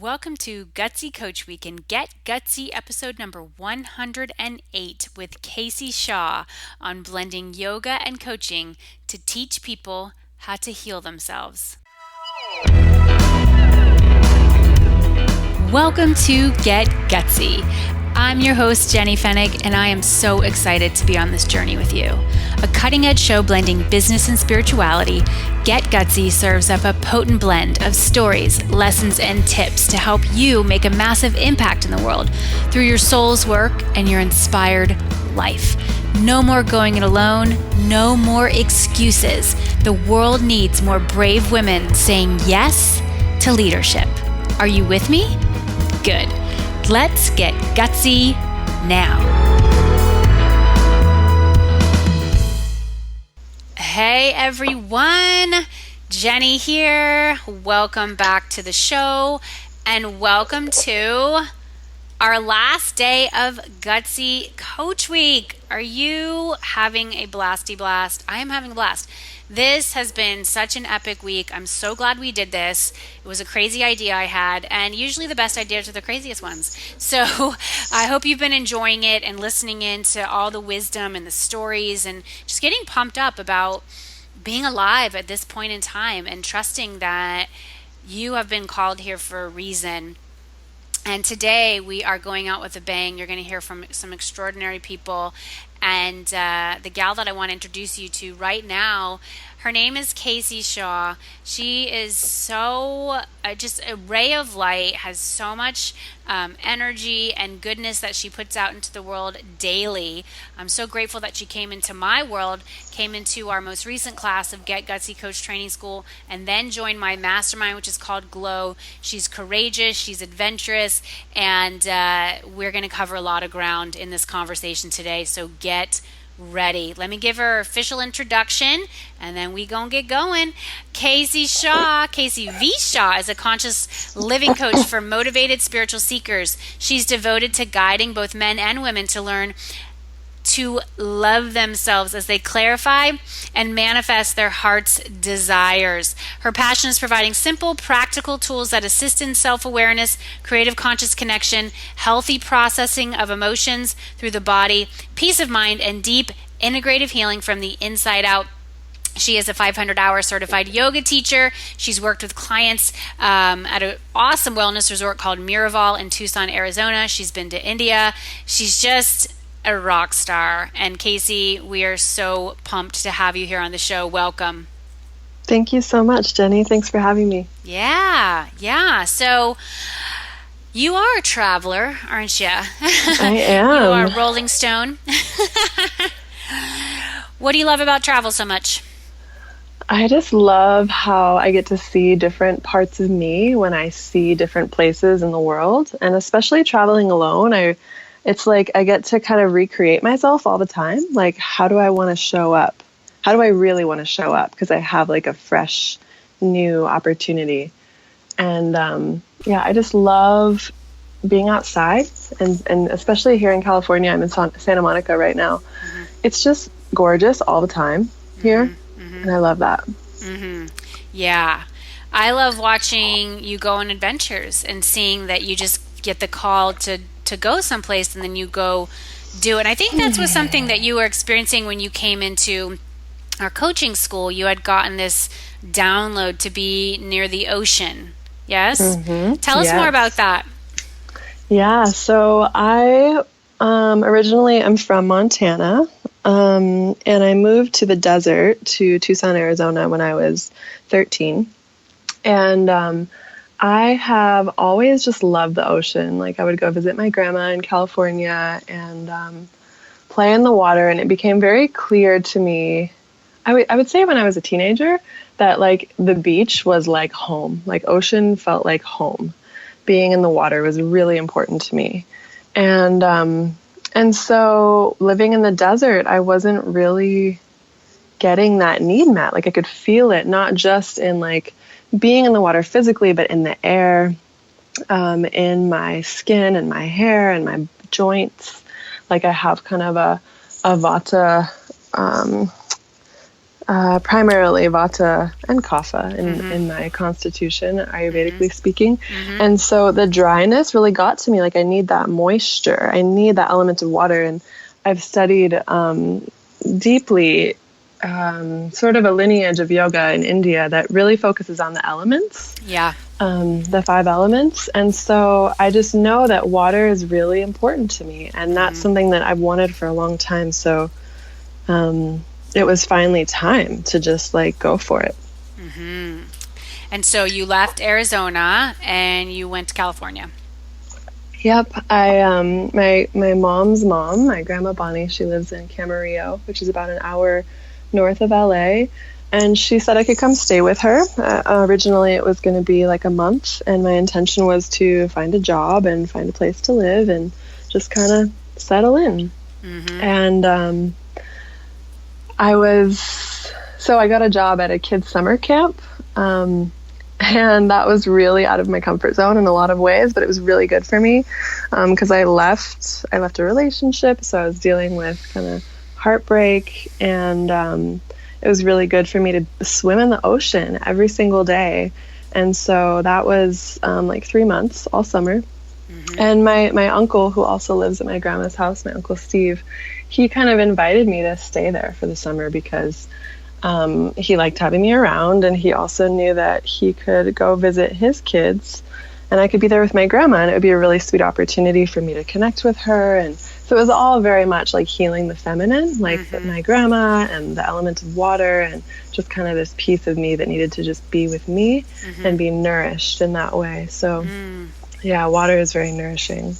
Welcome to Gutsy Coach Week and Get Gutsy episode number 108 with Casey Shaw on blending yoga and coaching to teach people how to heal themselves. Welcome to Get Gutsy. I'm your host, Jenny Fennig, and I am so excited to be on this journey with you. A cutting-edge show blending business and spirituality, Get Gutsy serves up a potent blend of stories, lessons, and tips to help you make a massive impact in the world through your soul's work and your inspired life. No more going it alone, no more excuses. The world needs more brave women saying yes to leadership. Are you with me? Good. Let's get gutsy now. Hey everyone, Jenny here. Welcome back to the show and welcome to our last day of Gutsy Coach Week. Are you having a blasty blast? I am having a blast. This has been such an epic week. I'm so glad we did this. It was a crazy idea I had, and usually the best ideas are the craziest ones. So I hope you've been enjoying it and listening in to all the wisdom and the stories and just getting pumped up about being alive at this point in time and trusting that you have been called here for a reason. And today we are going out with a bang. You're going to hear from some extraordinary people. And the gal that I want to introduce you to right now, her name is Casey Shaw. She is so just a ray of light, has so much energy and goodness that she puts out into the world daily. I'm so grateful that she came into my world, came into our most recent class of Get Gutsy Coach Training School, and then joined my mastermind, which is called Glow. She's courageous, she's adventurous, and we're going to cover a lot of ground in this conversation today. So get ready. Let me give her official introduction and then we gonna get going. Casey Shaw, Casey V. Shaw is a conscious living coach for motivated spiritual seekers. She's devoted to guiding both men and women to learn to love themselves as they clarify and manifest their heart's desires. Her passion is providing simple, practical tools that assist in self-awareness, creative conscious connection, healthy processing of emotions through the body, peace of mind, and deep integrative healing from the inside out. She is a 500-hour certified yoga teacher. She's worked with clients at an awesome wellness resort called Miraval in Tucson, Arizona. She's been to India. She's just a rock star. And Casey, we are so pumped to have you here on the show. Welcome. Thank you so much, Jenny. Thanks for having me. Yeah. So you are a traveler, aren't you? I am. You are a Rolling Stone. What do you love about travel so much? I just love how I get to see different parts of me when I see different places in the world. And especially traveling alone, it's like I get to kind of recreate myself all the time. Like, how do I want to show up? How do I really want to show up? Because I have like a fresh, new opportunity. And I just love being outside. And especially here in California, I'm in Santa Monica right now. Mm-hmm. It's just gorgeous all the time here. Mm-hmm. And I love that. Mm-hmm. Yeah. I love watching you go on adventures and seeing that you just get the call to go someplace and then you go do it. And I think that's was something that you were experiencing when you came into our coaching school. You had gotten this download to be near the ocean. Yes? Mm-hmm. Tell us more about that. Yeah. So I originally am from Montana, and I moved to the desert to Tucson, Arizona when I was 13. And I have always just loved the ocean. Like, I would go visit my grandma in California and play in the water. And it became very clear to me, I would say when I was a teenager, that like the beach was like home. Like, ocean felt like home. Being in the water was really important to me. And so living in the desert, I wasn't really getting that need met. Like, I could feel it, not just in like being in the water physically, but in the air, in my skin and my hair and my joints. Like, I have kind of a vata primarily Vata and Kapha in my constitution, Ayurvedically speaking. And so the dryness really got to me. Like, I need that moisture. I need that element of water. And I've studied deeply sort of a lineage of yoga in India that really focuses on the elements. Yeah. The 5 elements. And so I just know that water is really important to me. And that's something that I've wanted for a long time. So it was finally time to just like go for it. And so you left Arizona and you went to California. Yep. My mom's mom, my grandma Bonnie, she lives in Camarillo, which is about an hour north of LA. And she said I could come stay with her. Originally, it was going to be like a month, and my intention was to find a job and find a place to live and just kind of settle in. And I got a job at a kids' summer camp, and that was really out of my comfort zone in a lot of ways, but it was really good for me because I left a relationship, so I was dealing with kind of heartbreak, and it was really good for me to swim in the ocean every single day. And so that was like 3 months, all summer. And my uncle, who also lives at my grandma's house, my Uncle Steve, he kind of invited me to stay there for the summer because he liked having me around, and he also knew that he could go visit his kids and I could be there with my grandma, and it would be a really sweet opportunity for me to connect with her. And so it was all very much like healing the feminine, like my grandma and the element of water, and just kind of this piece of me that needed to just be with me and be nourished in that way. So yeah, water is very nourishing.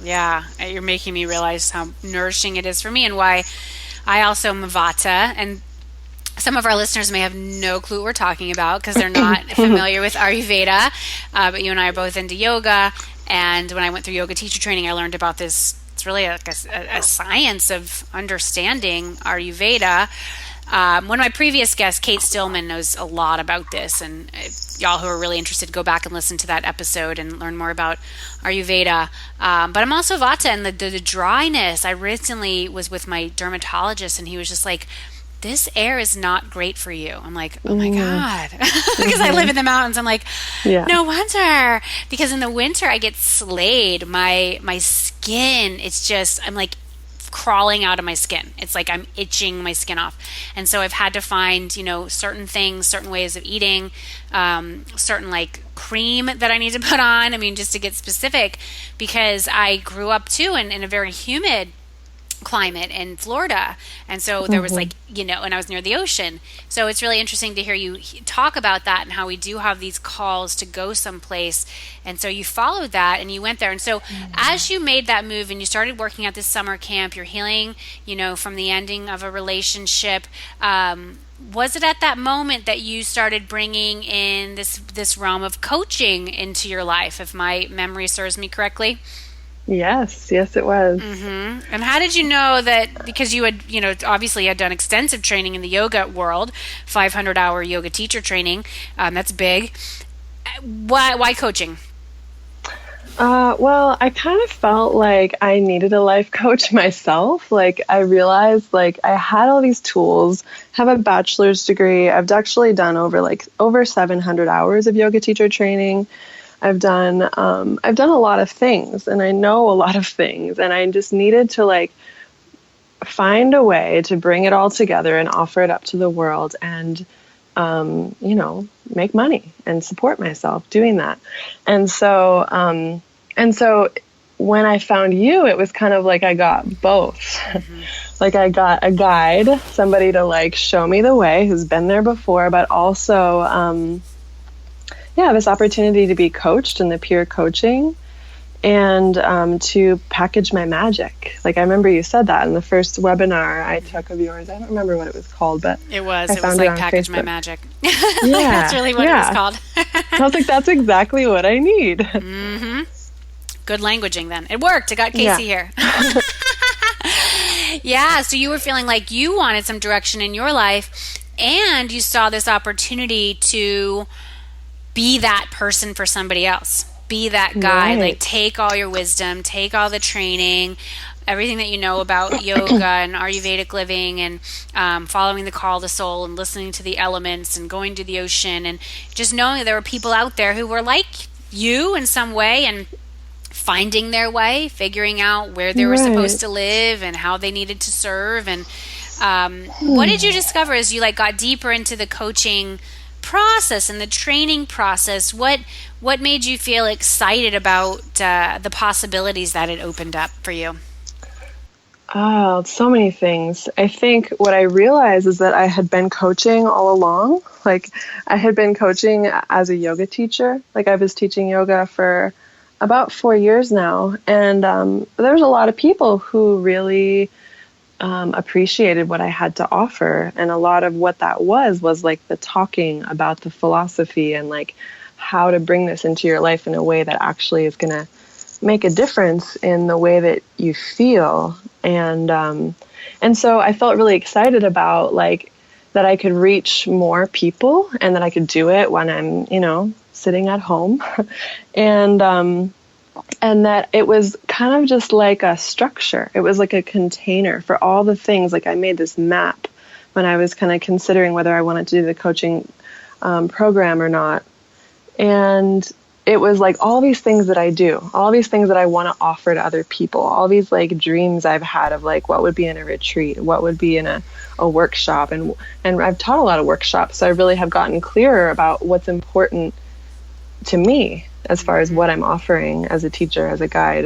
Yeah, you're making me realize how nourishing it is for me, and why I also am a Vata. And some of our listeners may have no clue what we're talking about because they're not familiar with Ayurveda, but you and I are both into yoga. And when I went through yoga teacher training, I learned about this. It's really a science of understanding Ayurveda. One of my previous guests, Kate Stillman, knows a lot about this. And y'all who are really interested, go back and listen to that episode and learn more about Ayurveda. But I'm also Vata, and the dryness. I recently was with my dermatologist, and he was just like, this air is not great for you. I'm like, oh my God. Because I live in the mountains. I'm like, no wonder. Because in the winter I get slayed. My skin, it's just, I'm like crawling out of my skin. It's like I'm itching my skin off. And so I've had to find, certain things, certain ways of eating, certain like cream that I need to put on. I mean, just to get specific, because I grew up too in a very humid climate in Florida, and so there was like and I was near the ocean, so it's really interesting to hear you talk about that and how we do have these calls to go someplace. And so you followed that and you went there. And so as you made that move and you started working at this summer camp, you're healing from the ending of a relationship, was it at that moment that you started bringing in this realm of coaching into your life, if my memory serves me correctly? Yes, it was. And how did you know that? Because you had, obviously had done extensive training in the yoga world, 500-hour yoga teacher training. That's big. Why coaching? Well, I kind of felt like I needed a life coach myself. Like, I realized like I had all these tools, have a bachelor's degree. I've actually done over 700 hours of yoga teacher training. I've done a lot of things, and I know a lot of things, and I just needed to like find a way to bring it all together and offer it up to the world, and make money and support myself doing that. And so when I found you, it was kind of like I got both. Like, I got a guide, somebody to like show me the way, who's been there before, but also this opportunity to be coached in the peer coaching, and to package my magic. Like, I remember you said that in the first webinar I took of yours. I don't remember what it was called, but it was like Package My Magic. Yeah, that's really what it was called. I was like, that's exactly what I need. Good languaging then. It worked. I got Casey here. Yeah, so you were feeling like you wanted some direction in your life, and you saw this opportunity to be that person for somebody else. Be that guide. Right. Like, take all your wisdom, take all the training, everything that you know about yoga and Ayurvedic living and following the call of the soul and listening to the elements and going to the ocean, and just knowing that there were people out there who were like you in some way and finding their way, figuring out where they were supposed to live and how they needed to serve. And what did you discover as you got deeper into the coaching process and the training process? What made you feel excited about the possibilities that it opened up for you? Oh, so many things. I think what I realized is that I had been coaching all along. I had been coaching as a yoga teacher. I was teaching yoga for about 4 years now. And there's a lot of people who really appreciated what I had to offer. And a lot of what that was the talking about the philosophy and how to bring this into your life in a way that actually is going to make a difference in the way that you feel. And so I felt really excited about that I could reach more people and that I could do it when I'm, sitting at home. And that it was kind of just like a structure. It was like a container for all the things. I made this map when I was kind of considering whether I wanted to do the coaching program or not. And it was all these things that I do, all these things that I want to offer to other people, all these dreams I've had of what would be in a retreat, what would be in a workshop. And I've taught a lot of workshops, so I really have gotten clearer about what's important to me as far as what I'm offering as a teacher, as a guide,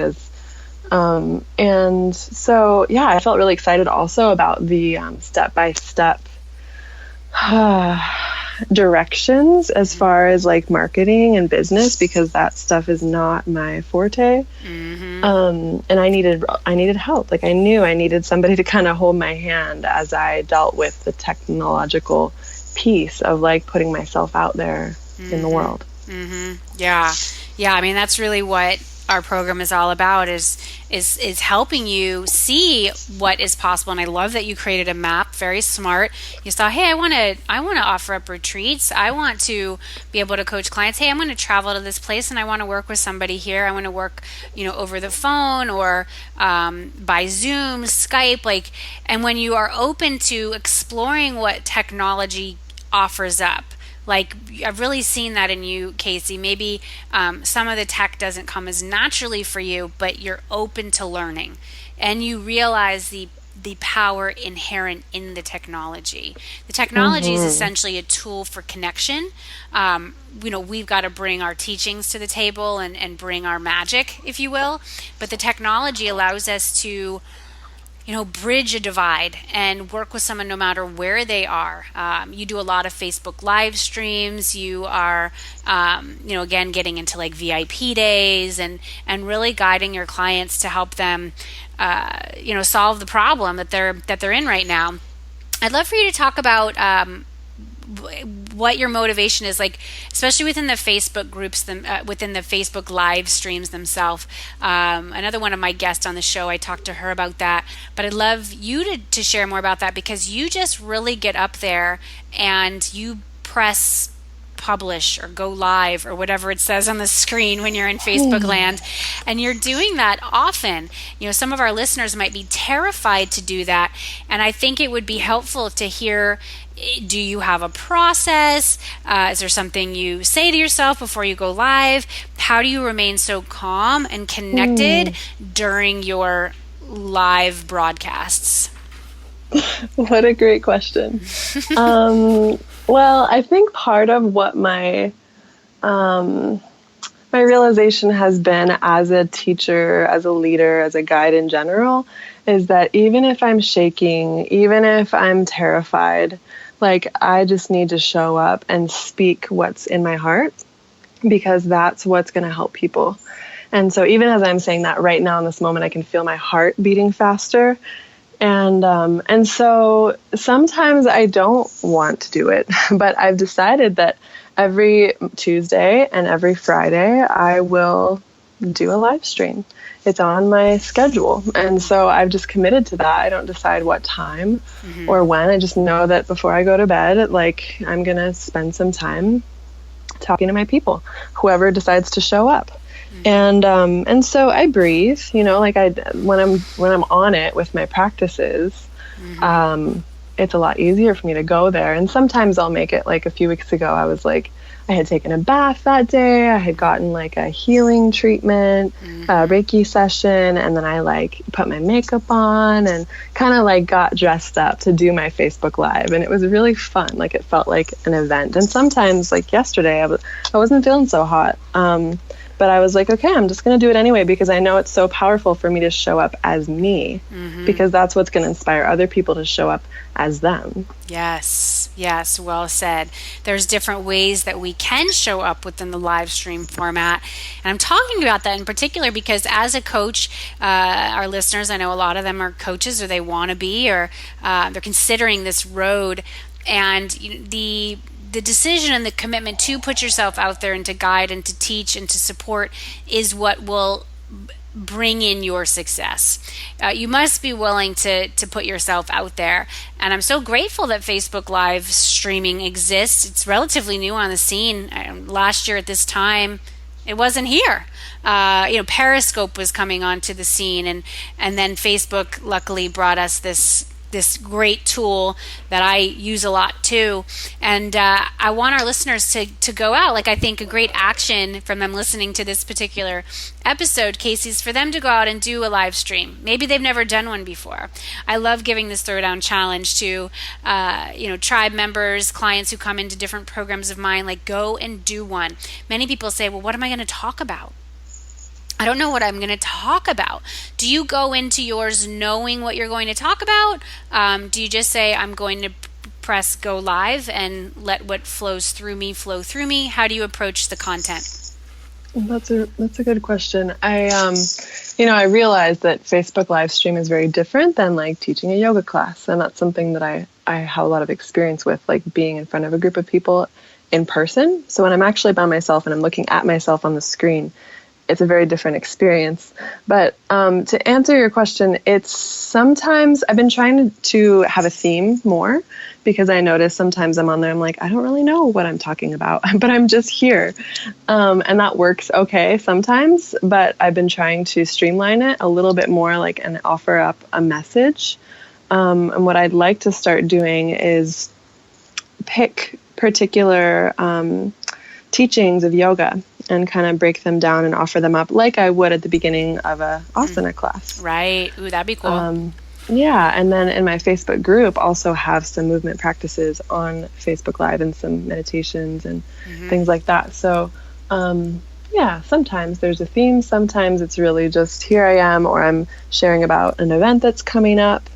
and so, yeah, I felt really excited also about the step-by-step directions as far as marketing and business, because that stuff is not my forte. And I needed help. I knew I needed somebody to kind of hold my hand as I dealt with the technological piece of putting myself out there in the world. Yeah. I mean, that's really what our program is all about, is helping you see what is possible. And I love that you created a map. Very smart. You saw, hey, I want to offer up retreats. I want to be able to coach clients. Hey, I'm going to travel to this place and I want to work with somebody here. I want to work, over the phone or by Zoom, Skype, and when you are open to exploring what technology offers up. I've really seen that in you, Casey. Maybe some of the tech doesn't come as naturally for you, but you're open to learning, and you realize the power inherent in the technology. The technology is essentially a tool for connection. We've got to bring our teachings to the table and bring our magic, if you will. But the technology allows us to bridge a divide and work with someone no matter where they are. You do a lot of Facebook live streams. You are, again, getting into VIP days and really guiding your clients to help them, solve the problem that they're in right now. I'd love for you to talk about what your motivation is, especially within the Facebook groups, within the Facebook live streams themselves. Another one of my guests on the show, I talked to her about that, but I'd love you to share more about that, because you just really get up there and you press publish or go live or whatever it says on the screen when you're in Facebook land, and you're doing that often. Some of our listeners might be terrified to do that, and I think it would be helpful to hear, do you have a process? Is there something you say to yourself before you go live? How do you remain so calm and connected during your live broadcasts? What a great question. Well, I think part of what my realization has been as a teacher, as a leader, as a guide in general, is that even if I'm shaking, even if I'm terrified, I just need to show up and speak what's in my heart, because that's what's going to help people. And so even as I'm saying that right now in this moment, I can feel my heart beating faster. And so sometimes I don't want to do it, but I've decided that every Tuesday and every Friday I will do a live stream. It's on my schedule. And so I've just committed to that. I don't decide what time or when. I just know that before I go to bed, I'm going to spend some time talking to my people, whoever decides to show up. And so I breathe, like when I'm on it with my practices, it's a lot easier for me to go there. And sometimes I'll make it, like a few weeks ago, I was like, I had taken a bath that day. I had gotten like a healing treatment, a Reiki session, and then I like put my makeup on and kind of like got dressed up to do my Facebook Live. And it was really fun. Like it felt like an event. And sometimes, like yesterday, I wasn't feeling so hot. But I was like, okay, I'm just going to do it anyway, because I know it's so powerful for me to show up as me, because that's what's going to inspire other people to show up as them. Yes, well said. There's different ways that we can show up within the live stream format. And I'm talking about that in particular because as a coach, our listeners, I know a lot of them are coaches, or they want to be, or they're considering this road. And the decision and the commitment to put yourself out there and to guide and to teach and to support is what will bring in your success. You must be willing to put yourself out there. And I'm so grateful that Facebook Live streaming exists. It's relatively new on the scene. Last year at this time, it wasn't here. Periscope was coming onto the scene, and then Facebook luckily brought us this great tool that I use a lot too. And I want our listeners to go out. Like, I think a great action from them listening to this particular episode, Casey, is for them to go out and do a live stream. Maybe they've never done one before. I love giving this throwdown challenge to tribe members, clients who come into different programs of mine. Like, go and do one. Many people say, well, what am I going to talk about? I don't know what I'm going to talk about. Do you go into yours knowing what you're going to talk about? Do you just say, I'm going to press go live and let what flows through me flow through me? How do you approach the content? That's a good question. I realized that Facebook live stream is very different than like teaching a yoga class. And that's something that I have a lot of experience with, like being in front of a group of people in person. So when I'm actually by myself and I'm looking at myself on the screen, it's a very different experience. But to answer your question, it's sometimes I've been trying to have a theme more, because I notice sometimes I'm on there, I'm like, I don't really know what I'm talking about, but I'm just here. And that works okay sometimes, but I've been trying to streamline it a little bit more, like, and offer up a message. And what I'd like to start doing is pick particular teachings of yoga and kind of break them down and offer them up like I would at the beginning of a asana class. Right. Ooh, that'd be cool. Yeah. And then in my Facebook group, also have some movement practices on Facebook Live and some meditations and things like that. So, sometimes there's a theme. Sometimes it's really just here I am, or I'm sharing about an event that's coming up.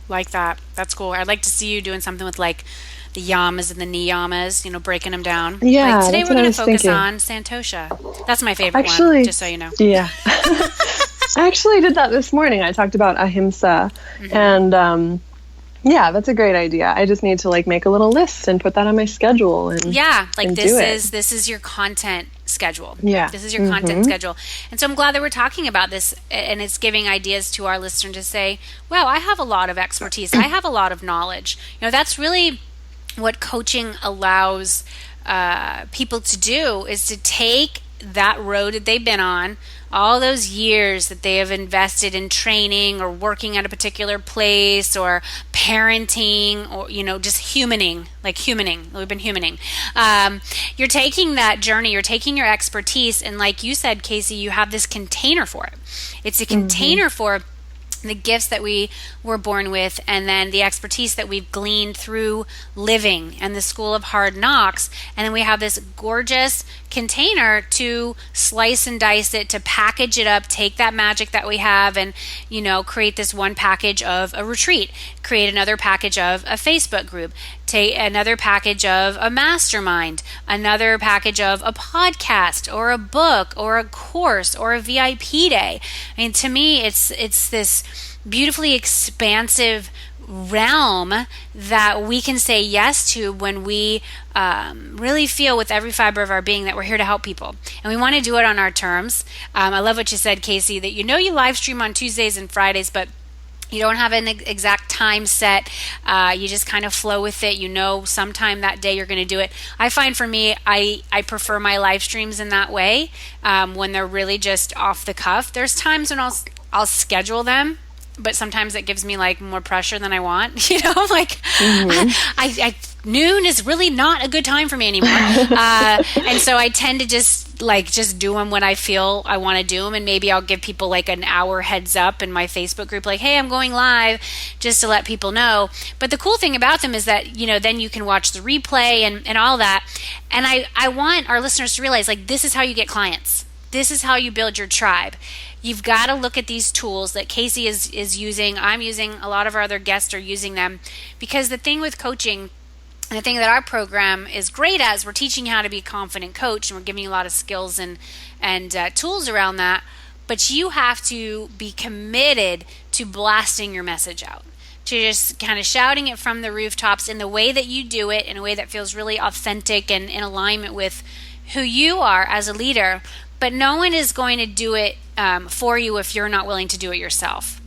Like that. That's cool. I'd like to see you doing something with like the Yamas and the Niyamas, breaking them down. Yeah, like, today we're going to focus thinking on Santosha. That's my favorite one, just so you know. Yeah. I actually did that this morning. I talked about ahimsa. And that's a great idea. I just need to like make a little list and put that on my schedule. And this is your content schedule. Yeah. This is your content schedule. And so I'm glad that we're talking about this, and it's giving ideas to our listener to say, wow, I have a lot of expertise. I have a lot of knowledge. That's really what coaching allows people to do, is to take that road that they've been on, all those years that they have invested in training or working at a particular place or parenting or, just humaning. We've been humaning. You're taking that journey, you're taking your expertise, and like you said, Casey, you have this container for it. It's a container for the gifts that we were born with, and then the expertise that we've gleaned through living and the school of hard knocks. And then we have this gorgeous container to slice and dice it, to package it up, take that magic that we have and, create this one package of a retreat, create another package of a Facebook group, take another package of a mastermind, another package of a podcast or a book or a course or a VIP day. I mean, to me, it's this beautifully expansive realm that we can say yes to when we really feel with every fiber of our being that we're here to help people. And we want to do it on our terms. I love what you said, Casey, that you live stream on Tuesdays and Fridays, but you don't have an exact time set. You just kind of flow with it. Sometime that day you're going to do it. I find for me, I prefer my live streams in that way, when they're really just off the cuff. There's times when I'll schedule them, but sometimes it gives me like more pressure than I want. Like I noon is really not a good time for me anymore. And so I tend to just do them when I feel I want to do them. And maybe I'll give people like an hour heads up in my Facebook group, like, hey, I'm going live, just to let people know. But the cool thing about them is that, then you can watch the replay and all that. And I want our listeners to realize, like, this is how you get clients. This is how you build your tribe. You've got to look at these tools that Casey is using. I'm using, a lot of our other guests are using them, because the thing with coaching, and the thing that our program is great at, is we're teaching you how to be a confident coach, and we're giving you a lot of skills and tools around that. But you have to be committed to blasting your message out, to just kind of shouting it from the rooftops in the way that you do it, in a way that feels really authentic and in alignment with who you are as a leader. But no one is going to do it for you if you're not willing to do it yourself.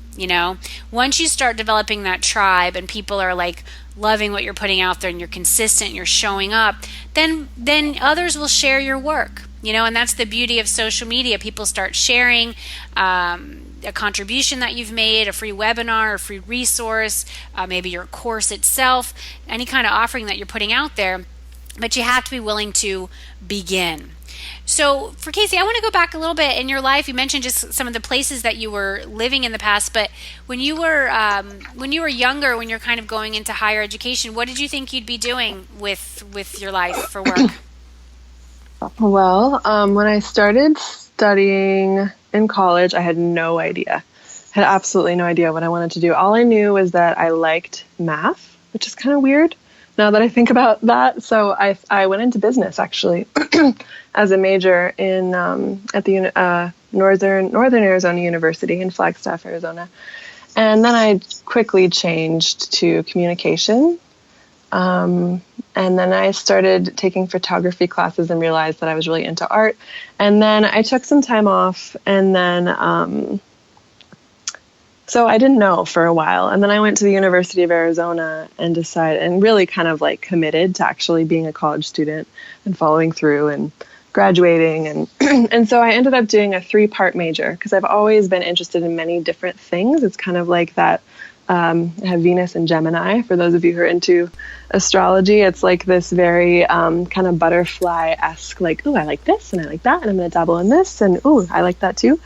Once you start developing that tribe and people are like loving what you're putting out there, and you're consistent and you're showing up, then others will share your work. And that's the beauty of social media. People start sharing a contribution that you've made, a free webinar, a free resource, maybe your course itself, any kind of offering that you're putting out there. But you have to be willing to begin. So for Casey, I want to go back a little bit in your life. You mentioned just some of the places that you were living in the past, but when you were younger, when you're kind of going into higher education, what did you think you'd be doing with your life for work? Well, when I started studying in college, I had no idea. I had absolutely no idea what I wanted to do. All I knew was that I liked math, which is kind of weird now that I think about that. So I went into business, actually, as a major in at the Northern Arizona University in Flagstaff, Arizona. And then I quickly changed to communication. And then I started taking photography classes and realized that I was really into art. And then I took some time off, and then so I didn't know for a while. And then I went to the University of Arizona and decided, and really kind of like committed to actually being a college student and following through and graduating. And and so I ended up doing a 3-part major, because I've always been interested in many different things. It's kind of like that. I have Venus and Gemini, for those of you who are into astrology. It's like this very kind of butterfly-esque, like, ooh, I like this and I like that, and I'm going to dabble in this, and ooh, I like that too.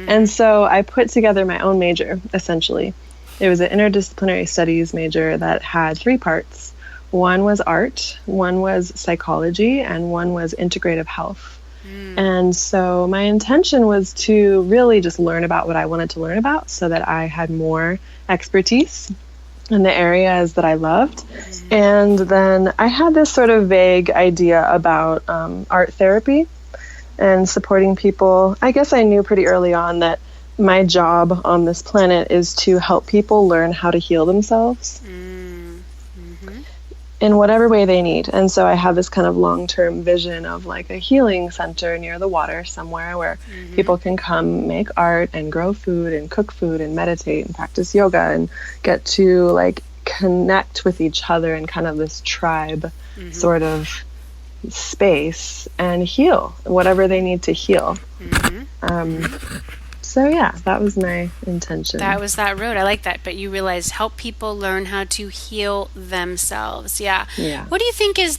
And so I put together my own major, essentially. It was an interdisciplinary studies major that had 3 parts. One was art, one was psychology, and one was integrative health. And so my intention was to really just learn about what I wanted to learn about, so that I had more expertise in the areas that I loved. And then I had this sort of vague idea about art therapy and supporting people. I guess I knew pretty early on that my job on this planet is to help people learn how to heal themselves in whatever way they need. And so I have this kind of long-term vision of like a healing center near the water somewhere where people can come make art and grow food and cook food and meditate and practice yoga and get to like connect with each other in kind of this tribe sort of space and heal whatever they need to heal. So yeah, that was my intention. That was that road. I like that. But you realized help people learn how to heal themselves. Yeah. What do you think is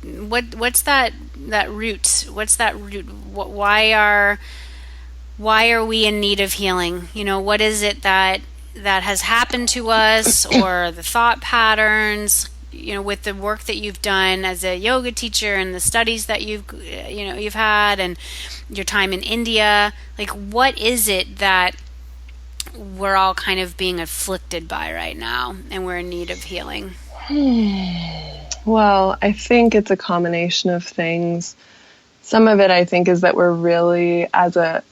what's that root? What's that root? Why are we in need of healing? What is it that has happened to us, or the thought patterns? With the work that you've done as a yoga teacher and the studies that you've had and your time in India, like, what is it that we're all kind of being afflicted by right now and we're in need of healing? Well, I think it's a combination of things. Some of it, I think, is that we're really, as a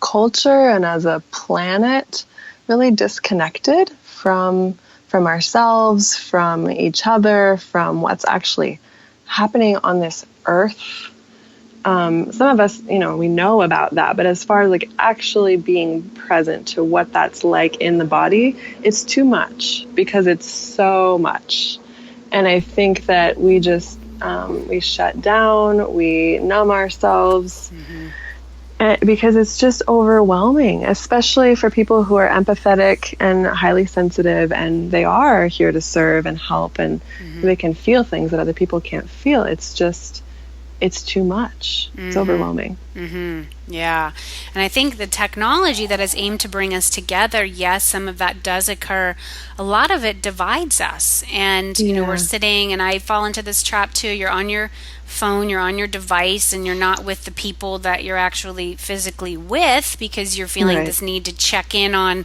culture and as a planet, really disconnected from ourselves, from each other, from what's actually happening on this earth. some of us, we know about that, but as far as like actually being present to what that's like in the body, it's too much because it's so much. And I think that we just, we shut down, we numb ourselves, because it's just overwhelming, especially for people who are empathetic and highly sensitive, and they are here to serve and help, and they can feel things that other people can't feel. It's too much. It's overwhelming. Yeah. And I think the technology that is aimed to bring us together, yes, some of that does occur. A lot of it divides us. And, we're sitting, and I fall into this trap too. You're on your phone, you're on your device, and you're not with the people that you're actually physically with, because you're feeling this need to check in on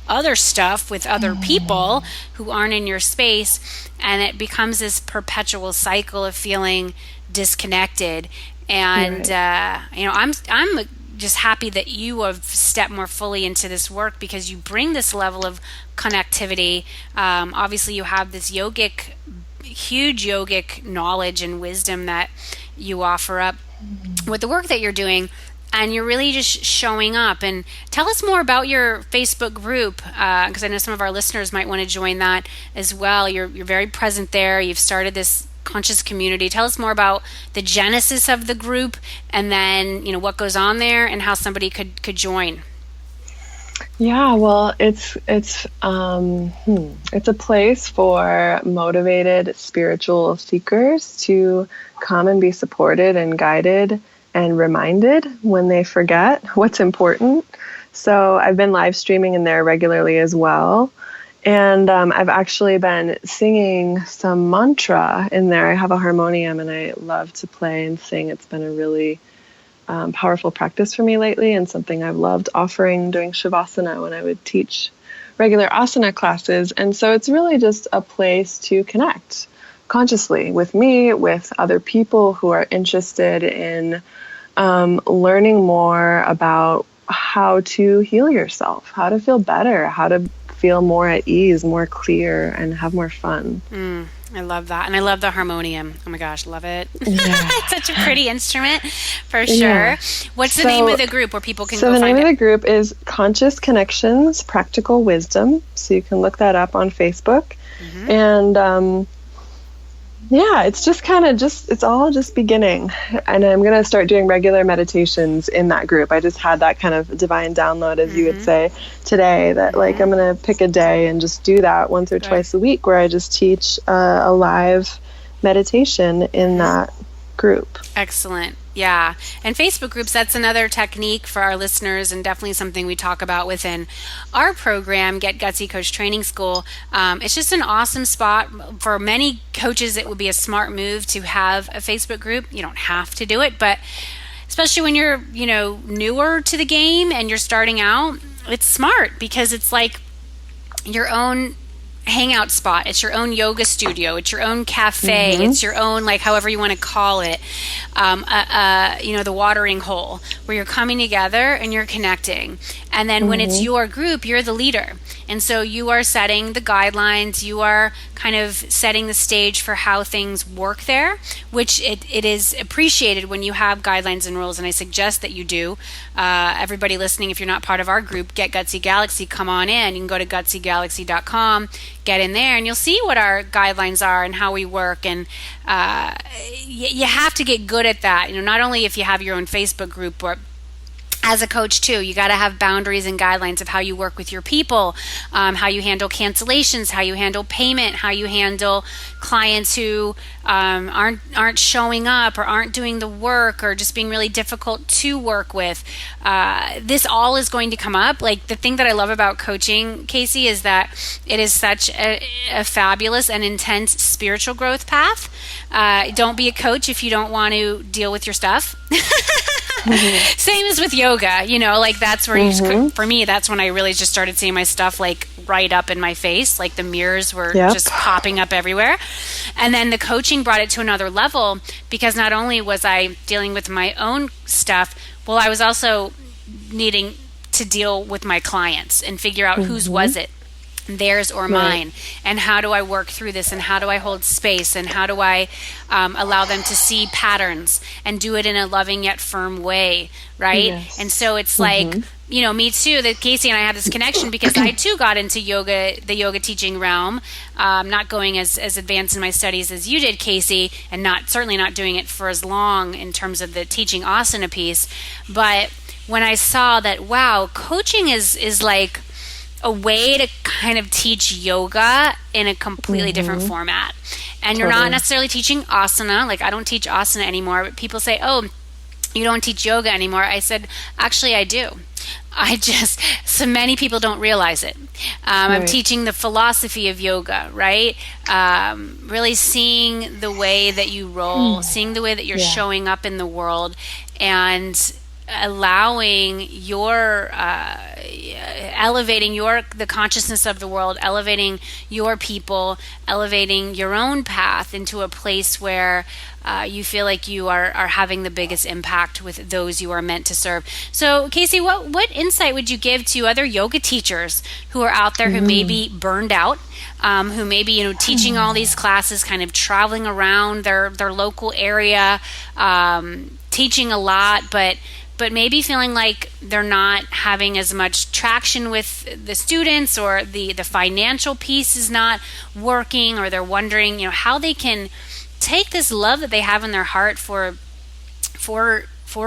other stuff with other people who aren't in your space. And it becomes this perpetual cycle of feeling disconnected. And I'm just happy that you have stepped more fully into this work, because you bring this level of connectivity. Obviously you have this huge yogic knowledge and wisdom that you offer up with the work that you're doing, and you're really just showing up. And tell us more about your Facebook group, because I know some of our listeners might want to join that as well. You're very present there. You've started this conscious community. Tell us more about the genesis of the group, and then what goes on there, and how somebody could join. Yeah, well, it's a place for motivated spiritual seekers to come and be supported and guided and reminded when they forget what's important. So I've been live streaming in there regularly as well. And I've actually been singing some mantra in there. I have a harmonium, and I love to play and sing. It's been a really powerful practice for me lately, and something I've loved offering doing Shavasana when I would teach regular asana classes. And so it's really just a place to connect consciously with me, with other people who are interested in learning more about how to heal yourself, how to feel better, how to feel more at ease, more clear, and have more fun. I love that. And I love the harmonium. Oh my gosh, love it. Yeah. It's such a pretty instrument, for sure. Yeah. What's the name of the group where people can go find it? So the name of the group is Conscious Connections, Practical Wisdom. So you can look that up on Facebook. And it's just it's all just beginning. And I'm going to start doing regular meditations in that group. I just had that kind of divine download, as you would say, today, that I'm going to pick a day and just do that once or twice a week, where I just teach a live meditation in that group. Excellent. Yeah. And Facebook groups, that's another technique for our listeners, and definitely something we talk about within our program, Get Gutsy Coach Training School. It's just an awesome spot. For many coaches, it would be a smart move to have a Facebook group. You don't have to do it, but especially when you're, newer to the game and you're starting out, it's smart, because it's like your own hangout spot. It's your own yoga studio. It's your own cafe. It's your own, however you want to call it, the watering hole, where you're coming together and you're connecting. And then when it's your group, you're the leader. And so you are setting the guidelines. You are kind of setting the stage for how things work there, which it is appreciated when you have guidelines and rules. And I suggest that you do. Everybody listening, if you're not part of our group, Get Gutsy Galaxy, come on in. You can go to gutsygalaxy.com, get in there, and you'll see what our guidelines are and how we work. And you have to get good at that. Not only if you have your own Facebook group, but as a coach too, you got to have boundaries and guidelines of how you work with your people, how you handle cancellations, how you handle payment, how you handle clients who aren't showing up or aren't doing the work, or just being really difficult to work with. This all is going to come up. The thing that I love about coaching, Casey, is that it is such a fabulous and intense spiritual growth path. Don't be a coach if you don't want to deal with your stuff. Same as with yoga, that's where you, for me, that's when I really just started seeing my stuff right up in my face. The mirrors were just popping up everywhere. And then the coaching brought it to another level, because not only was I dealing with my own stuff, well, I was also needing to deal with my clients and figure out whose was it. theirs or mine, and how do I work through this, and how do I hold space, and how do I allow them to see patterns and do it in a loving yet firm way, right? Yes. And so it's like, me too, that Casey and I have this connection because I too got into the yoga teaching realm, not going as advanced in my studies as you did, Casey, and certainly not doing it for as long in terms of the teaching asana piece. But when I saw that, wow, coaching is like a way to kind of teach yoga in a completely different format. And you're not necessarily teaching asana. Like, I don't teach asana anymore, but people say, oh, you don't teach yoga anymore. I said, actually, I do. So many people don't realize it. I'm teaching the philosophy of yoga, right? Really seeing the way that you roll, seeing the way that you're showing up in the world, and allowing elevating the consciousness of the world, elevating your people, elevating your own path into a place where you feel like you are having the biggest impact with those you are meant to serve. So, Casey, what insight would you give to other yoga teachers who are out there who may be burned out, who may be teaching all these classes, kind of traveling around their local area, teaching a lot, but maybe feeling like they're not having as much traction with the students, or the financial piece is not working, or they're wondering, how they can take this love that they have in their heart for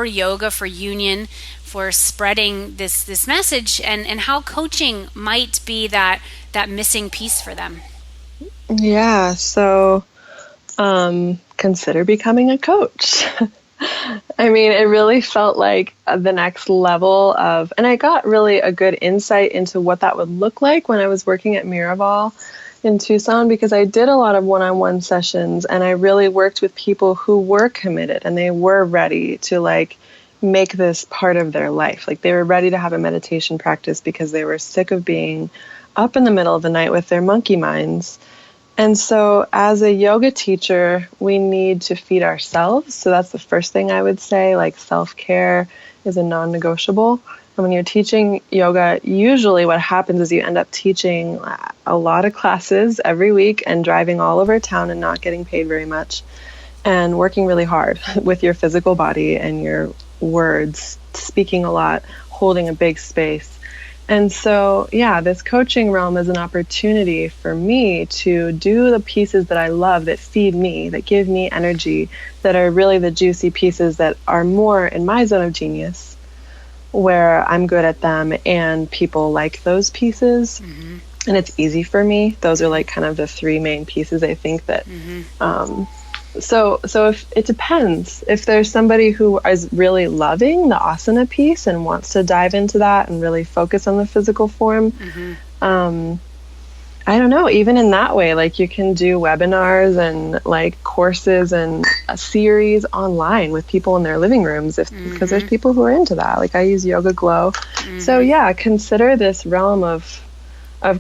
yoga, for union, for spreading this message, and how coaching might be that missing piece for them. Yeah, so consider becoming a coach. I mean, it really felt like the next level of, and I got really a good insight into what that would look like when I was working at Miraval in Tucson, because I did a lot of one-on-one sessions, and I really worked with people who were committed and they were ready to make this part of their life. Like, they were ready to have a meditation practice because they were sick of being up in the middle of the night with their monkey minds. And so as a yoga teacher, we need to feed ourselves. So that's the first thing I would say, self-care is a non-negotiable. And when you're teaching yoga, usually what happens is you end up teaching a lot of classes every week and driving all over town and not getting paid very much, and working really hard with your physical body and your words, speaking a lot, holding a big space. And so, this coaching realm is an opportunity for me to do the pieces that I love, that feed me, that give me energy, that are really the juicy pieces that are more in my zone of genius, where I'm good at them and people like those pieces. And it's easy for me. Those are kind of the three main pieces, I think, that So if it depends. If there's somebody who is really loving the asana piece and wants to dive into that and really focus on the physical form, I don't know, even in that way, you can do webinars and courses and a series online with people in their living rooms, because there's people who are into that. I use Yoga Glow. So consider this realm of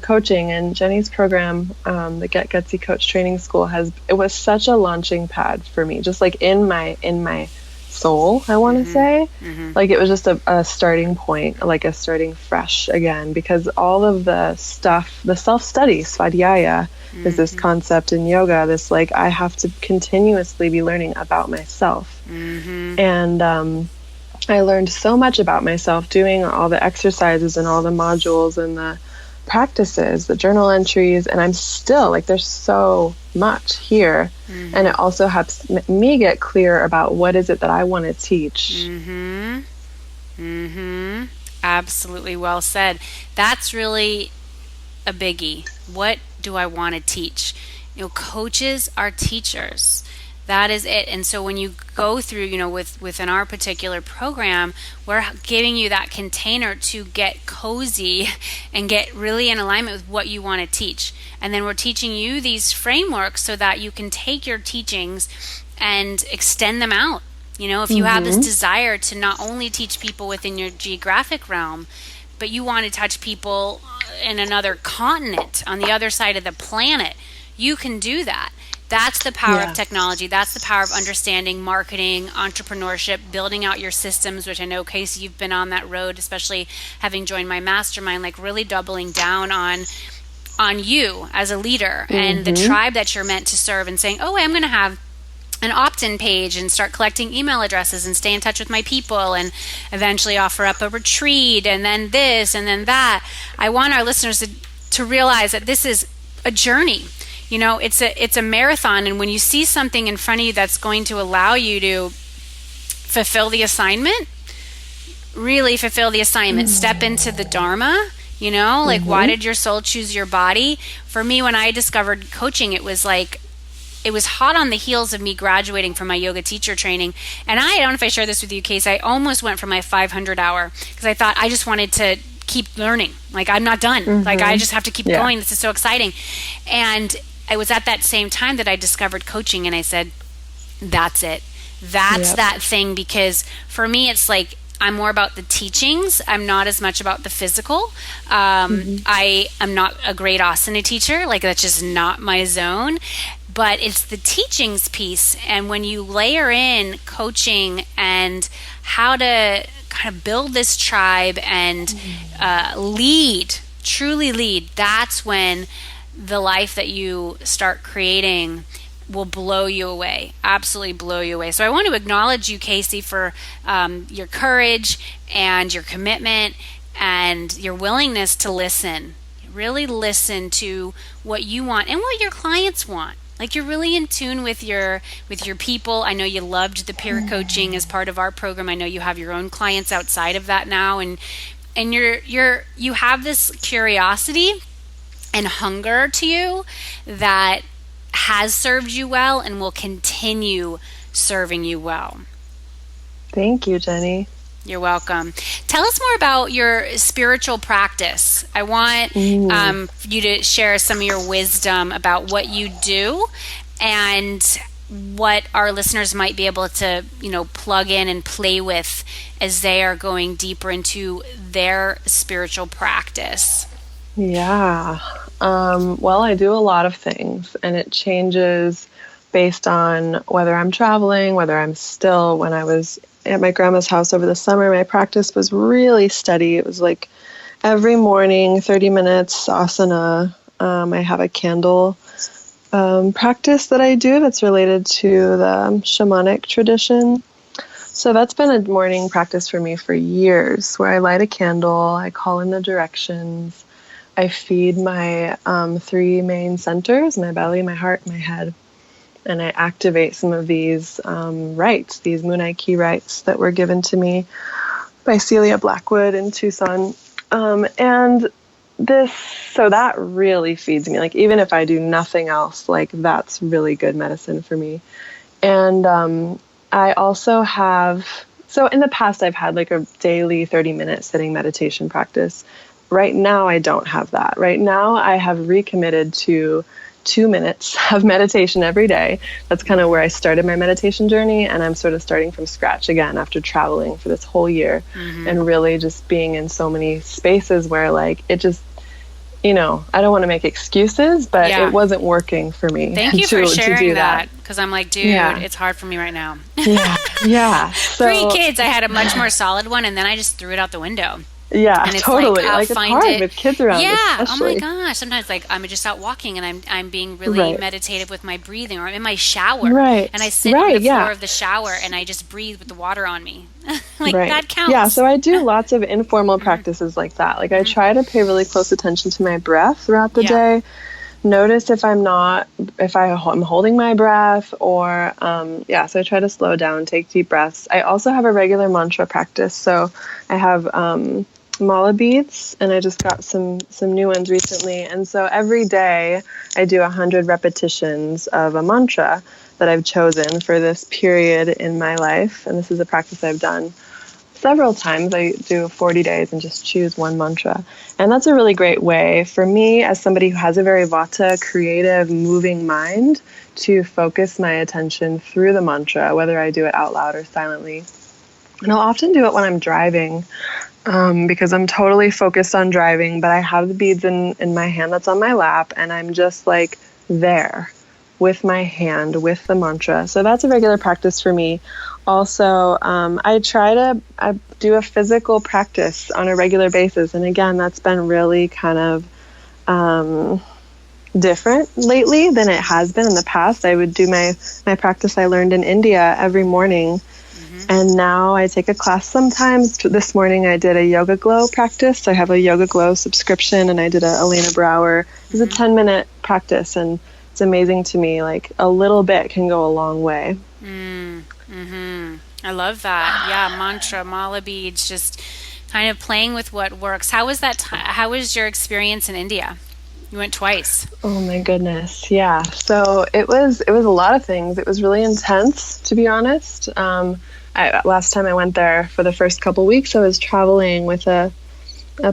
coaching, and Jenny's program, the Get Gutsy Coach Training School, it was such a launching pad for me, just in my soul, I want to say. It was just a starting point, a starting fresh again, because all of the stuff, the self-study, svadhyaya, is this concept in yoga, this I have to continuously be learning about myself. And I learned so much about myself doing all the exercises and all the modules and the practices, the journal entries, and I'm still there's so much here. And it also helps me get clear about what is it that I want to teach. Absolutely, well said. That's really a biggie. What do I want to teach? Coaches are teachers. That is it. And so when you go through, within our particular program, we're giving you that container to get cozy and get really in alignment with what you want to teach. And then we're teaching you these frameworks so that you can take your teachings and extend them out. If you have this desire to not only teach people within your geographic realm, but you want to touch people in another continent, on the other side of the planet, you can do that. That's the power of technology. That's the power of understanding marketing, entrepreneurship, building out your systems, which I know, Casey, you've been on that road, especially having joined my mastermind, really doubling down on on you as a leader and the tribe that you're meant to serve, and saying, oh, I'm going to have an opt-in page and start collecting email addresses and stay in touch with my people and eventually offer up a retreat and then this and then that. I want our listeners to realize that this is a journey. You know, it's a marathon, and when you see something in front of you that's going to allow you to fulfill the assignment, really fulfill the assignment, step into the Dharma, you know, like why did your soul choose your body? For me, when I discovered coaching, it was like, it was hot on the heels of me graduating from my yoga teacher training. And I don't know if I shared this with you, Casey, I almost went for my 500 hour because I thought I just wanted to keep learning. Like, I'm not done. Like, I just have to keep going. This is so exciting. And it was at that same time that I discovered coaching, and I said, that's it. That's that thing, because for me, it's like, I'm more about the teachings. I'm not as much about the physical. I am not a great asana teacher. Like, that's just not my zone. But it's the teachings piece. And when you layer in coaching and how to kind of build this tribe and lead, truly lead, that's when the life that you start creating will blow you away, absolutely blow you away. So I want to acknowledge you, Casey, for your courage and your commitment and your willingness to listen. Really listen to what you want and what your clients want. Like, you're really in tune with your people. I know you loved the peer coaching as part of our program. I know you have your own clients outside of that now, and you have this curiosity and hunger to you that has served you well and will continue serving you well. Thank you, Jenny. You're welcome. Tell us more about your spiritual practice. I want you to share some of your wisdom about what you do and what our listeners might be able to, plug in and play with as they are going deeper into their spiritual practice. Yeah. Well, I do a lot of things, and it changes based on whether I'm traveling, whether I'm still. When I was at my grandma's house over the summer, my practice was really steady. It was like every morning, 30 minutes asana. I have a candle practice that I do that's related to the shamanic tradition. So that's been a morning practice for me for years, where I light a candle, I call in the directions, I feed my 3 main centers, my belly, my heart, my head. And I activate some of these rites, these Munaiki rites that were given to me by Celia Blackwood in Tucson. So that really feeds me. Like, even if I do nothing else, like, that's really good medicine for me. And I also have, so in the past I've had like a daily 30-minute sitting meditation practice. Right now I don't have that. Right now I have recommitted to 2 minutes of meditation every day. That's kind of where I started my meditation journey, and I'm sort of starting from scratch again after traveling for this whole year and really just being in so many spaces where, like, it just, I don't want to make excuses, but it wasn't working for me. Thank you for sharing that, because I'm like, dude, it's hard for me right now. So, Pre-kids, I had a much more solid one, and then I just threw it out the window. Yeah, and it's totally. Like, it's hard with kids around. Yeah. Especially. Oh my gosh. Sometimes, like, I'm just out walking and I'm being really meditative with my breathing, or I'm in my shower. Right. And I sit on the floor of the shower and I just breathe with the water on me. That counts. Yeah. So I do lots of informal practices like that. Like, I try to pay really close attention to my breath throughout the day. Notice if I'm holding my breath, or so I try to slow down, take deep breaths. I also have a regular mantra practice. So I have mala beads, and I just got some new ones recently. And so every day I do 100 repetitions of a mantra that I've chosen for this period in my life. And this is a practice I've done several times. I do 40 days and just choose one mantra. And that's a really great way for me, as somebody who has a very vata, creative, moving mind, to focus my attention through the mantra, whether I do it out loud or silently. And I'll often do it when I'm driving, because I'm totally focused on driving, but I have the beads in my hand that's on my lap, and I'm just like there with my hand, with the mantra. So that's a regular practice for me. Also, I do a physical practice on a regular basis. And again, that's been really kind of different lately than it has been in the past. I would do my practice I learned in India every morning. And now I take a class sometimes. This morning I did a Yoga Glow practice. I have a Yoga Glow subscription, and I did a Elena Brower. It was a 10-minute practice, and it's amazing to me. Like, a little bit can go a long way. I love that. Yeah, mantra, mala beads, just kind of playing with what works. How was that? How was your experience in India? You went twice. Oh my goodness. Yeah. So it was a lot of things. It was really intense, to be honest. Last time I went there, for the first couple weeks, I was traveling with a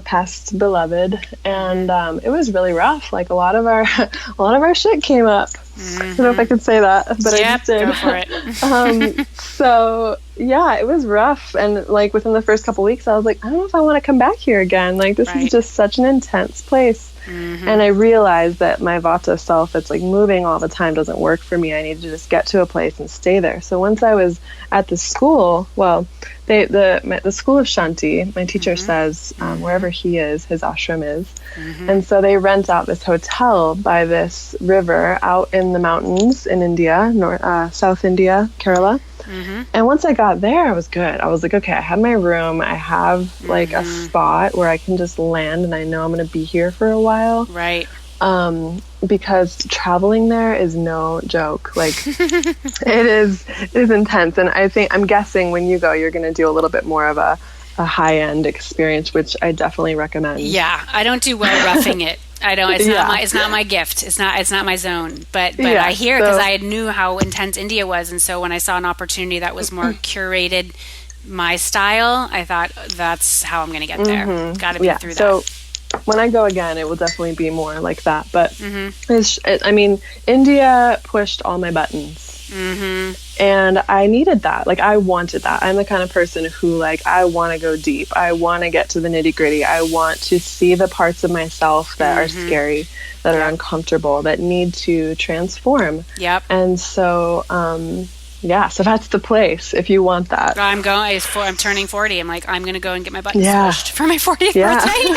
past beloved, and it was really rough. Like, a lot of our shit came up. I don't know if I could say that, but I just did. Go for it. So yeah, it was rough, and like within the first couple weeks, I was like, I don't know if I want to come back here again. Like, this is just such an intense place. And I realized that my Vata self that's like moving all the time doesn't work for me. I need to just get to a place and stay there. So once I was at the school, well, the school of Shanti, my teacher says, wherever he is, his ashram is. And so they rent out this hotel by this river out in the mountains in India, South India, Kerala. And once I got there, I was good. I was like, okay, I have my room. I have like a spot where I can just land, and I know I'm going to be here for a while. Right. Because traveling there is no joke. Like, it is intense. And I'm guessing when you go, you're going to do a little bit more of a high-end experience, which I definitely recommend. Yeah, I don't do well roughing it. I don't. It's not my gift. It's not my zone. But I hear, because I knew how intense India was, and so when I saw an opportunity that was more curated, my style, I thought, that's how I'm going to get there. Got to be through that. So when I go again, it will definitely be more like that. But India pushed all my buttons. And I needed that. Like, I wanted that. I'm the kind of person who, like, I want to go deep. I want to get to the nitty gritty. I want to see the parts of myself that are scary, that are uncomfortable, that need to transform. Yep. And so, so that's the place if you want that. I'm turning 40. I'm like, I'm going to go and get my buttons pushed for my 40th birthday.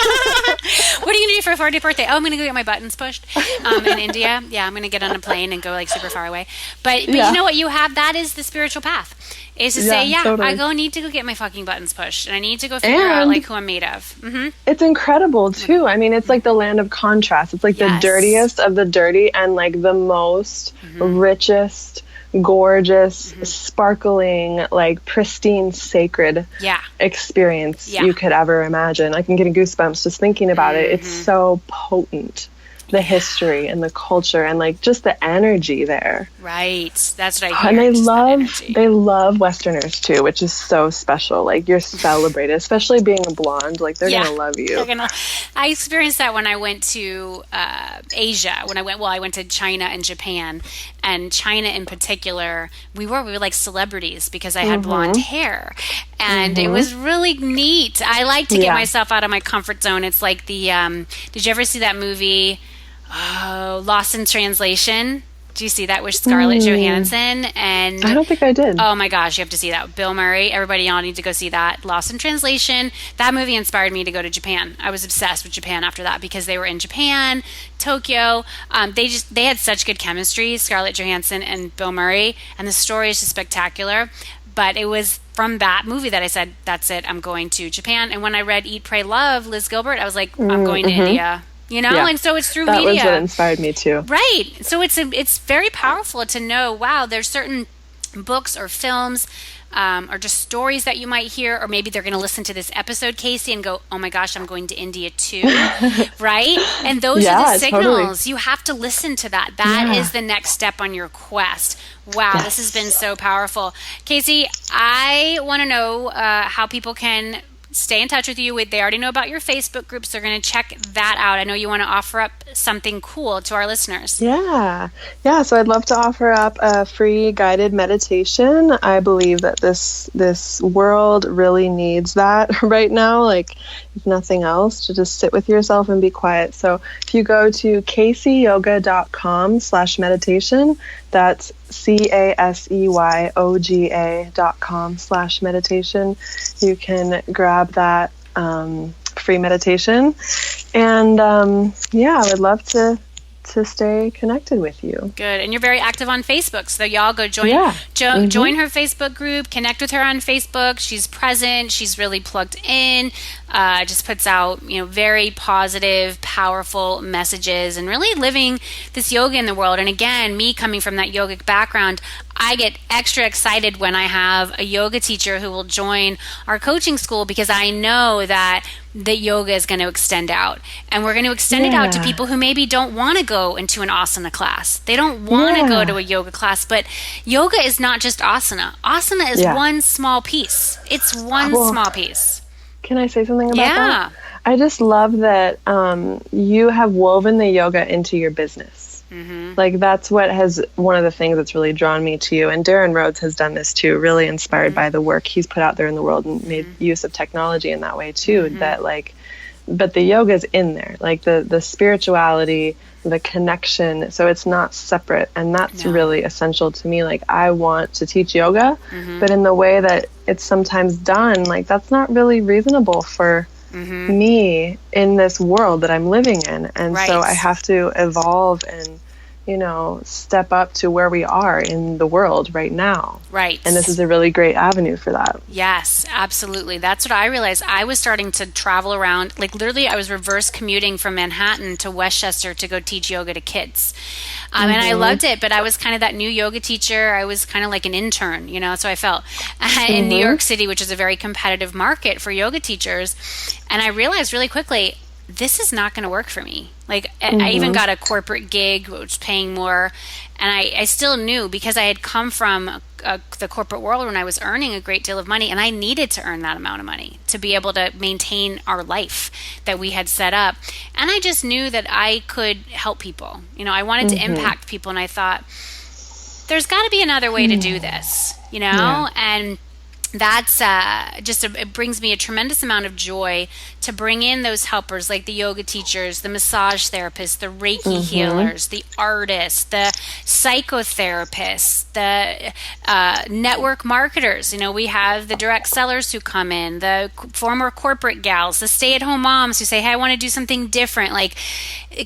What are you going to do for a 40th birthday? Oh, I'm going to go get my buttons pushed in India. Yeah, I'm going to get on a plane and go like super far away. But you know what? You have, that is the spiritual path. Is to say, totally. I need to go get my fucking buttons pushed, and I need to go figure out like who I'm made of. It's incredible too. I mean, it's like the land of contrast. It's like the dirtiest of the dirty, and like the most richest, gorgeous, sparkling, like pristine, sacred experience you could ever imagine. Like, I'm getting goosebumps just thinking about it. It's so potent. The history and the culture and like just the energy there. Right. That's what I hear. And they love Westerners too, which is so special. Like, you're celebrated, especially being a blonde. Like, they're going to love you. I experienced that when I went to Asia. I went to China and Japan. And China in particular, we were like celebrities because I had blonde hair. And it was really neat. I like to get myself out of my comfort zone. It's like the, did you ever see that movie, Lost in Translation? Do you see that with Scarlett Johansson? And I don't think I did. Oh my gosh, you have to see that. Bill Murray, everybody, y'all need to go see that. Lost in Translation. That movie inspired me to go to Japan. I was obsessed with Japan after that because they were in Japan, Tokyo. They had such good chemistry, Scarlett Johansson and Bill Murray, and the story is just spectacular. But it was from that movie that I said, that's it, I'm going to Japan. And when I read Eat, Pray, Love, Liz Gilbert, I was like, I'm going to India. You know, and so it's through media. That was what inspired me too. Right. So it's very powerful to know, wow, there's certain books or films or just stories that you might hear, or maybe they're going to listen to this episode, Casey, and go, oh my gosh, I'm going to India too. Right? And those are the signals. Totally. You have to listen to that. That is the next step on your quest. Wow, this has been so powerful. Casey, I want to know how people can stay in touch with you. They already know about your Facebook groups. They're going to check that out. I know you want to offer up something cool to our listeners. Yeah. So I'd love to offer up a free guided meditation. I believe that this world really needs that right now. Like, if nothing else, to just sit with yourself and be quiet. So if you go to caseyyoga.com/meditation, that's CASEYOGA.com/meditation. You can grab that free meditation. And yeah, I would love to stay connected with you. Good. And you're very active on Facebook. So y'all go join join her Facebook group, connect with her on Facebook. She's present. She's really plugged in. Just puts out, very positive, powerful messages and really living this yoga in the world. And again, me coming from that yogic background, I get extra excited when I have a yoga teacher who will join our coaching school, because I know that the yoga is going to extend out, and we're going to extend it out to people who maybe don't want to go into an asana class. They don't want to go to a yoga class, but yoga is not just asana. Asana is one small piece. It's one small piece. Can I say something about that? I just love that you have woven the yoga into your business. Like that's one of the things that's really drawn me to you. And Darren Rhodes has done this too, really inspired by the work he's put out there in the world and made use of technology in that way too. That but the yoga's in there, like the spirituality, the connection. So it's not separate. And that's really essential to me. Like I want to teach yoga, but in the way that it's sometimes done, like that's not really reasonable for me in this world that I'm living in. And so I have to evolve and, step up to where we are in the world right now. Right. And this is a really great avenue for that. Yes, absolutely. That's what I realized. I was starting to travel around, like literally I was reverse commuting from Manhattan to Westchester to go teach yoga to kids. And I loved it, but I was kind of that new yoga teacher. I was kind of like an intern, so I felt in New York City, which is a very competitive market for yoga teachers. And I realized really quickly, this is not going to work for me. Like I even got a corporate gig, which was paying more. And I still knew, because I had come from the corporate world when I was earning a great deal of money, and I needed to earn that amount of money to be able to maintain our life that we had set up. And I just knew that I could help people. I wanted to impact people. And I thought, there's got to be another way to do this, and that's it brings me a tremendous amount of joy to bring in those helpers like the yoga teachers, the massage therapists, the Reiki healers, the artists, the psychotherapists, the network marketers. We have the direct sellers who come in, the former corporate gals, the stay-at-home moms who say, hey, I want to do something different. Like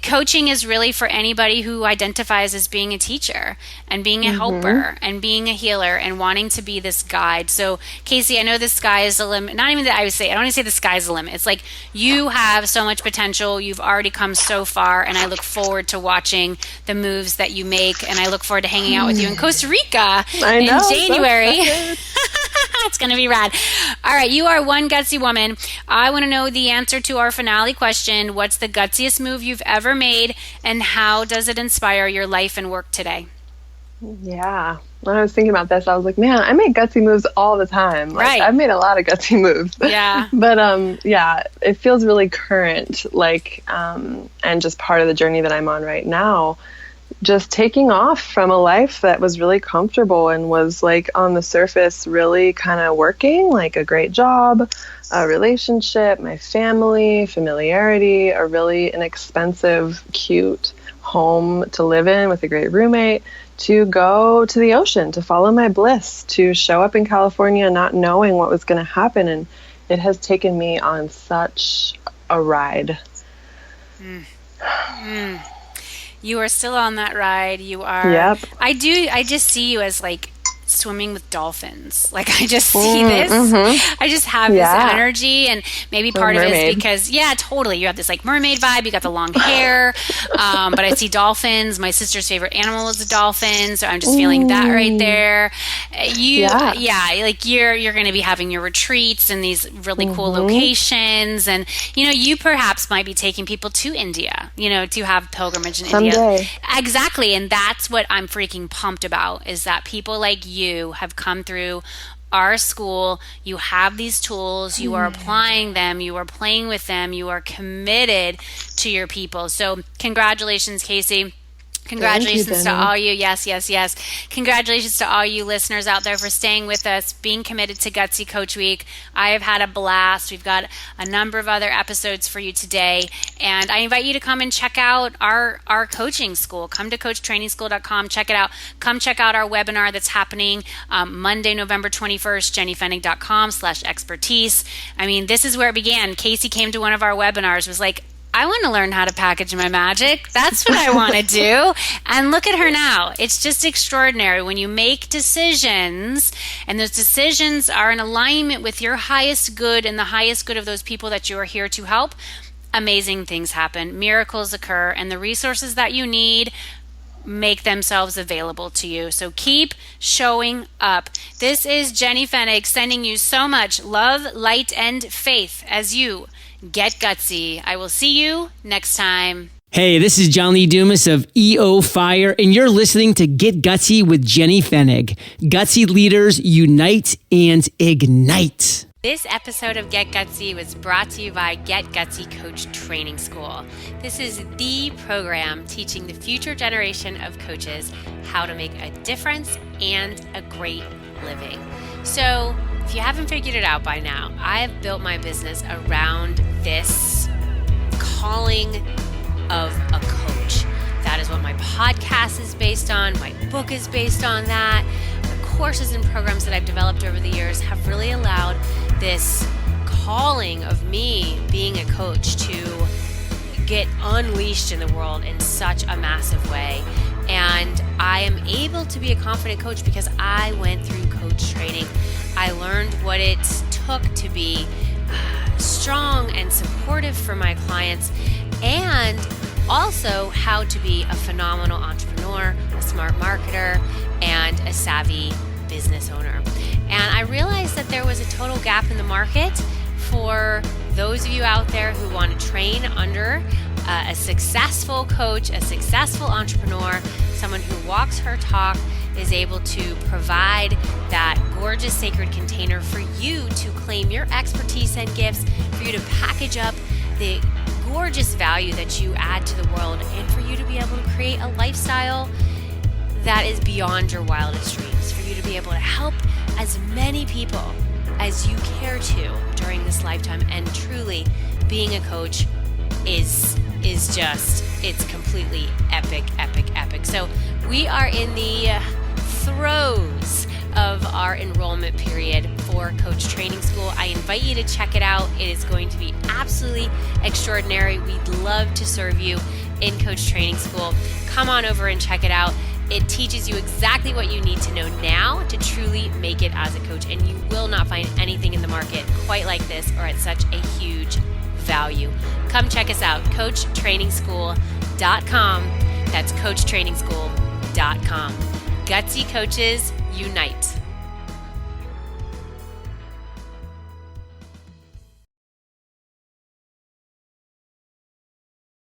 coaching is really for anybody who identifies as being a teacher and being a helper and being a healer and wanting to be this guide. So Casey, I know the sky is the limit. Not even that I don't want to say the sky's the limit. It's like you have so much potential. You've already come so far, and I look forward to watching the moves that you make, and I look forward to hanging out with you in Costa Rica in January. It's going to be rad. All right, you are one gutsy woman. I want to know the answer to our finale question. What's the gutsiest move you've ever made, and how does it inspire your life and work today? Yeah. When I was thinking about this, I was like, man, I make gutsy moves all the time. Like, I've made a lot of gutsy moves. Yeah. But it feels really current, and just part of the journey that I'm on right now. Just taking off from a life that was really comfortable and was like on the surface really kind of working, like a great job, a relationship, my family, familiarity, a really inexpensive, cute home to live in with a great roommate, to go to the ocean, to follow my bliss, to show up in California not knowing what was going to happen. And it has taken me on such a ride. You are still on that ride. You are. Yep. I just see you as like swimming with dolphins. Like I just see this. I just have this energy, and maybe part of it is because totally. You have this like mermaid vibe. You got the long hair, but I see dolphins. My sister's favorite animal is a dolphin, so I'm just feeling that right there. Like you're going to be having your retreats in these really cool locations, and you perhaps might be taking people to India, to have pilgrimage in India. Exactly, and that's what I'm freaking pumped about, is that people like you have come through our school. You have these tools, you are applying them, you are playing with them, you are committed to your people. So congratulations, Casey. Congratulations to all you. Yes. Congratulations to all you listeners out there for staying with us, being committed to Gutsy Coach Week. I have had a blast. We've got a number of other episodes for you today. And I invite you to come and check out our coaching school. Come to coachtrainingschool.com. Check it out. Come check out our webinar that's happening Monday, November 21st, jennyfennig.com/expertise. I mean, this is where it began. Casey came to one of our webinars, was like, I want to learn how to package my magic. That's what I want to do. And look at her now. It's just extraordinary when you make decisions and those decisions are in alignment with your highest good and the highest good of those people that you are here to help. Amazing things happen. Miracles occur, and the resources that you need make themselves available to you. So keep showing up. This is Jenny Fennig sending you so much love, light, and faith as you get gutsy. I will see you next time. Hey, this is John Lee Dumas of EO Fire, and you're listening to Get Gutsy with Jenny Fennig. Gutsy leaders unite and ignite. This episode of Get Gutsy was brought to you by Get Gutsy Coach Training School. This is the program teaching the future generation of coaches how to make a difference and a great living. So, if you haven't figured it out by now, I have built my business around this calling of a coach. That is what my podcast is based on. My book is based on that. The courses and programs that I've developed over the years have really allowed this calling of me being a coach to get unleashed in the world in such a massive way. And I am able to be a confident coach because I went through coach training. I learned what it took to be strong and supportive for my clients, and also how to be a phenomenal entrepreneur, a smart marketer, and a savvy business owner. And I realized that there was a total gap in the market for those of you out there who want to train under a successful coach, a successful entrepreneur, someone who walks her talk, is able to provide that gorgeous sacred container for you to claim your expertise and gifts, for you to package up the gorgeous value that you add to the world, and for you to be able to create a lifestyle that is beyond your wildest dreams, for you to be able to help as many people as you care to during this lifetime. And truly, being a coach is just, it's completely epic. So we are in the throes of our enrollment period for Coach Training School. I invite you to check it out. It is going to be absolutely extraordinary. We'd love to serve you in Coach Training School. Come on over and check it out. It teaches you exactly what you need to know now to truly make it as a coach, and you will not find anything in the market quite like this or at such a huge value. Come check us out, coachtrainingschool.com. That's coachtrainingschool.com. Gutsy coaches unite.